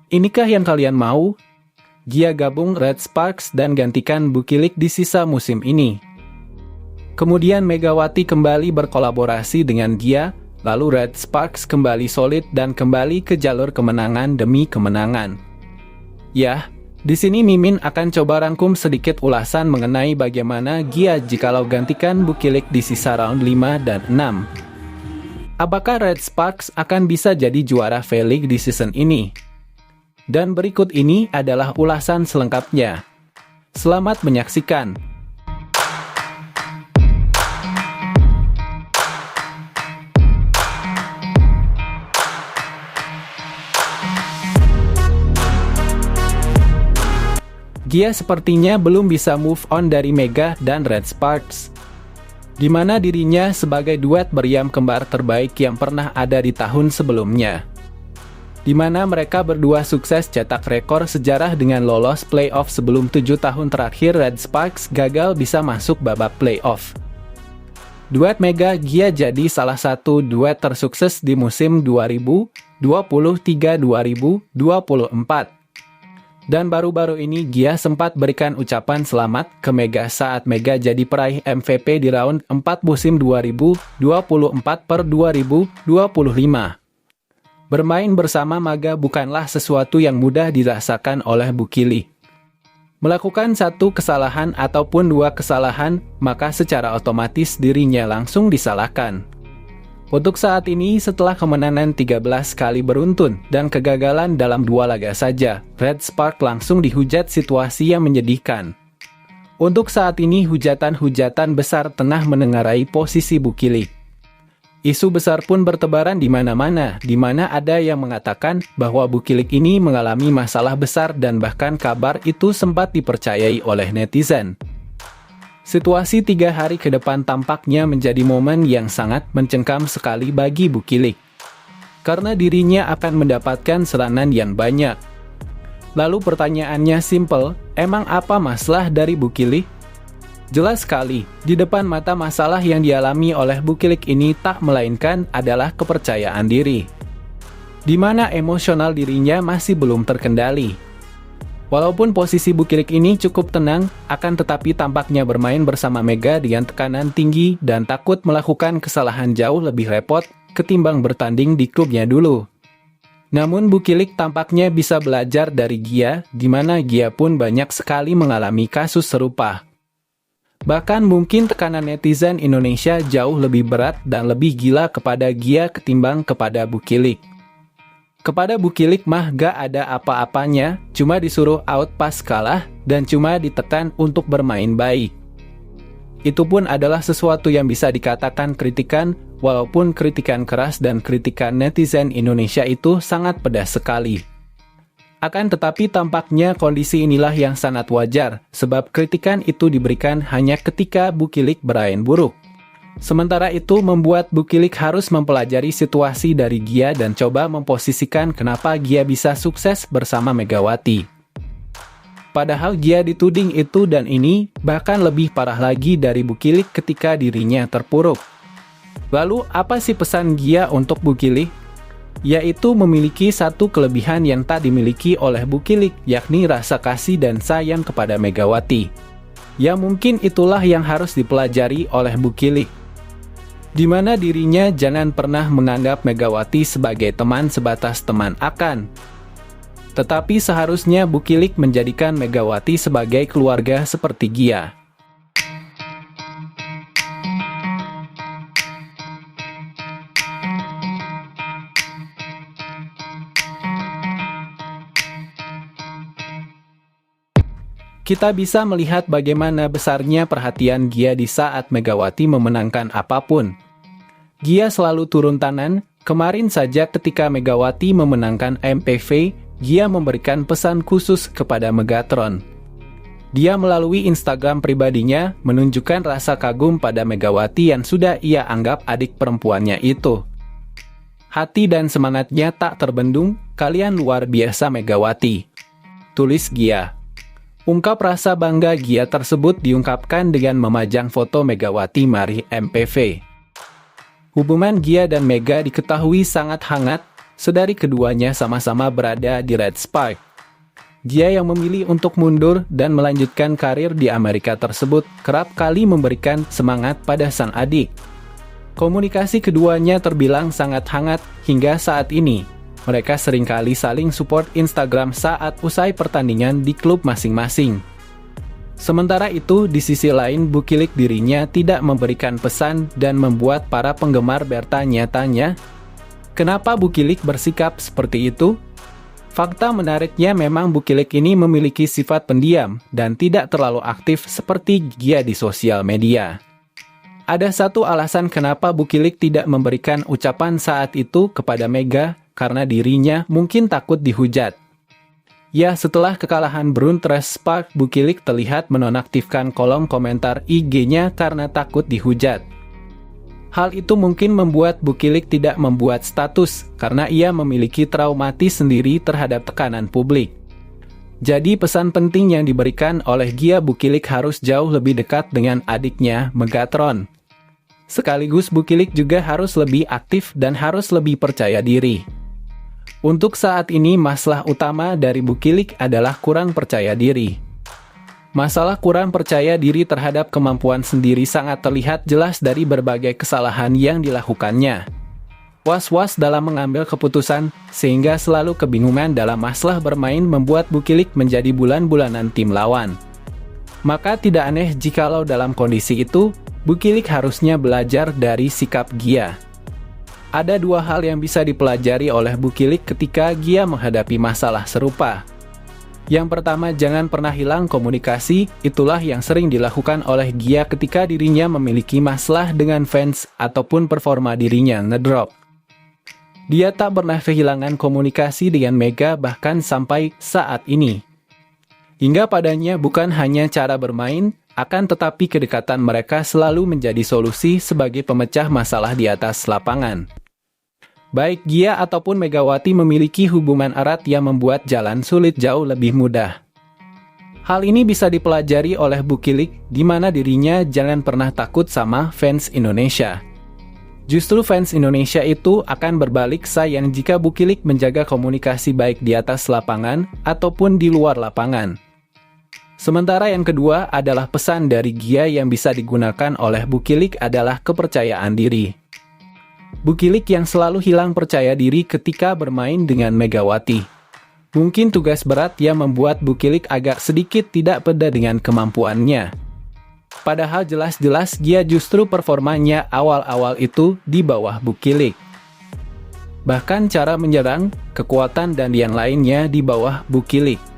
Inikah yang kalian mau? Gia gabung Red Sparks dan gantikan Bukilik di sisa musim ini. Kemudian Megawati kembali berkolaborasi dengan Gia, lalu Red Sparks kembali solid dan kembali ke jalur kemenangan demi kemenangan. Yah, di sini Mimin akan coba rangkum sedikit ulasan mengenai bagaimana Gia jikalau gantikan Bukilik di sisa round 5 dan 6. Apakah Red Sparks akan bisa jadi juara V-League di season ini? Dan berikut ini adalah ulasan selengkapnya. Selamat menyaksikan. Gia sepertinya belum bisa move on dari Mega dan Red Sparks, di mana dirinya sebagai duet meriam kembar terbaik yang pernah ada di tahun sebelumnya, di mana mereka berdua sukses cetak rekor sejarah dengan lolos playoff sebelum 7 tahun terakhir Red Sparks gagal bisa masuk babak playoff. Duet Mega Gia jadi salah satu duet tersukses di musim 2023-2024. Dan baru-baru ini Gia sempat berikan ucapan selamat ke Mega saat Mega jadi peraih MVP di round 4 musim 2024/2025. Bermain bersama Mega bukanlah sesuatu yang mudah dirasakan oleh Bukilik. Melakukan satu kesalahan ataupun dua kesalahan, maka secara otomatis dirinya langsung disalahkan. Untuk saat ini, setelah kemenangan 13 kali beruntun dan kegagalan dalam 2 laga saja, Red Spark langsung dihujat situasi yang menyedihkan. Untuk saat ini, hujatan-hujatan besar tengah menengarai posisi Bukilik. Isu besar pun bertebaran di mana-mana, di mana ada yang mengatakan bahwa Bukilik ini mengalami masalah besar dan bahkan kabar itu sempat dipercayai oleh netizen. Situasi 3 hari ke depan tampaknya menjadi momen yang sangat mencengkam sekali bagi Bukilik, karena dirinya akan mendapatkan serangan yang banyak. Lalu pertanyaannya simple, emang apa masalah dari Bukilik? Jelas sekali, di depan mata masalah yang dialami oleh Bukilik ini tak melainkan adalah kepercayaan diri, di mana emosional dirinya masih belum terkendali. Walaupun posisi Bukilik ini cukup tenang, akan tetapi tampaknya bermain bersama Mega dengan tekanan tinggi dan takut melakukan kesalahan jauh lebih repot ketimbang bertanding di klubnya dulu. Namun Bukilik tampaknya bisa belajar dari Gia, di mana Gia pun banyak sekali mengalami kasus serupa. Bahkan mungkin tekanan netizen Indonesia jauh lebih berat dan lebih gila kepada Gia ketimbang kepada Bukilik. Kepada Bukilik mah gak ada apa-apanya, cuma disuruh out pas kalah dan cuma ditekan untuk bermain baik. Itu pun adalah sesuatu yang bisa dikatakan kritikan, walaupun kritikan keras dan kritikan netizen Indonesia itu sangat pedas sekali. Akan tetapi tampaknya kondisi inilah yang sangat wajar, sebab kritikan itu diberikan hanya ketika Bukilik bermain buruk. Sementara itu membuat Bukilik harus mempelajari situasi dari Gia dan coba memposisikan kenapa Gia bisa sukses bersama Megawati. Padahal Gia dituding itu dan ini, bahkan lebih parah lagi dari Bukilik ketika dirinya terpuruk. Lalu apa sih pesan Gia untuk Bukilik? Yaitu memiliki satu kelebihan yang tak dimiliki oleh Bukilik, yakni rasa kasih dan sayang kepada Megawati. Ya mungkin itulah yang harus dipelajari oleh Bukilik, di mana dirinya jangan pernah menganggap Megawati sebagai teman sebatas teman akan. Tetapi seharusnya Bukilik menjadikan Megawati sebagai keluarga seperti Gia. Kita bisa melihat bagaimana besarnya perhatian Gia di saat Megawati memenangkan apapun. Gia selalu turun tangan, kemarin saja ketika Megawati memenangkan MPV, Gia memberikan pesan khusus kepada Megatron. Dia melalui Instagram pribadinya menunjukkan rasa kagum pada Megawati yang sudah ia anggap adik perempuannya itu. Hati dan semangatnya tak terbendung, kalian luar biasa Megawati, tulis Gia. Ungkap rasa bangga Gia tersebut diungkapkan dengan memajang foto Megawati Mari MPV. Hubungan Gia dan Mega diketahui sangat hangat, sedari keduanya sama-sama berada di Red Spike. Gia yang memilih untuk mundur dan melanjutkan karir di Amerika tersebut kerap kali memberikan semangat pada sang adik. Komunikasi keduanya terbilang sangat hangat hingga saat ini. Mereka seringkali saling support Instagram saat usai pertandingan di klub masing-masing. Sementara itu, di sisi lain, Bukilik dirinya tidak memberikan pesan dan membuat para penggemar bertanya-tanya, kenapa Bukilik bersikap seperti itu? Fakta menariknya memang Bukilik ini memiliki sifat pendiam dan tidak terlalu aktif seperti Gia di sosial media. Ada satu alasan kenapa Bukilik tidak memberikan ucapan saat itu kepada Mega, karena dirinya mungkin takut dihujat. Ya, setelah kekalahan Brunch Red Spike, Bukilik terlihat menonaktifkan kolom komentar IG-nya karena takut dihujat. Hal itu mungkin membuat Bukilik tidak membuat status karena ia memiliki traumatis sendiri terhadap tekanan publik. Jadi pesan penting yang diberikan oleh Gia Bukilik harus jauh lebih dekat dengan adiknya Megatron. Sekaligus Bukilik juga harus lebih aktif dan harus lebih percaya diri. Untuk saat ini masalah utama dari Bukilik adalah kurang percaya diri. Masalah kurang percaya diri terhadap kemampuan sendiri sangat terlihat jelas dari berbagai kesalahan yang dilakukannya. Was-was dalam mengambil keputusan, sehingga selalu kebingungan dalam masalah bermain membuat Bukilik menjadi bulan-bulanan tim lawan. Maka tidak aneh jikalau dalam kondisi itu, Bukilik harusnya belajar dari sikap Gia. Ada dua hal yang bisa dipelajari oleh Bukilik ketika Gia menghadapi masalah serupa. Yang pertama, jangan pernah hilang komunikasi, itulah yang sering dilakukan oleh Gia ketika dirinya memiliki masalah dengan fans ataupun performa dirinya ngedrop. Dia tak pernah kehilangan komunikasi dengan Mega bahkan sampai saat ini. Hingga padanya bukan hanya cara bermain, akan tetapi kedekatan mereka selalu menjadi solusi sebagai pemecah masalah di atas lapangan. Baik Gia ataupun Megawati memiliki hubungan erat yang membuat jalan sulit jauh lebih mudah. Hal ini bisa dipelajari oleh Bukilik, di mana dirinya jangan pernah takut sama fans Indonesia. Justru fans Indonesia itu akan berbalik sayang jika Bukilik menjaga komunikasi baik di atas lapangan ataupun di luar lapangan. Sementara yang kedua adalah pesan dari Gia yang bisa digunakan oleh Bukilik adalah kepercayaan diri. Bukilik yang selalu hilang percaya diri ketika bermain dengan Megawati. Mungkin tugas berat yang membuat Bukilik agak sedikit tidak pede dengan kemampuannya. Padahal jelas-jelas Gia justru performanya awal-awal itu di bawah Bukilik. Bahkan cara menyerang, kekuatan dan yang lainnya di bawah Bukilik.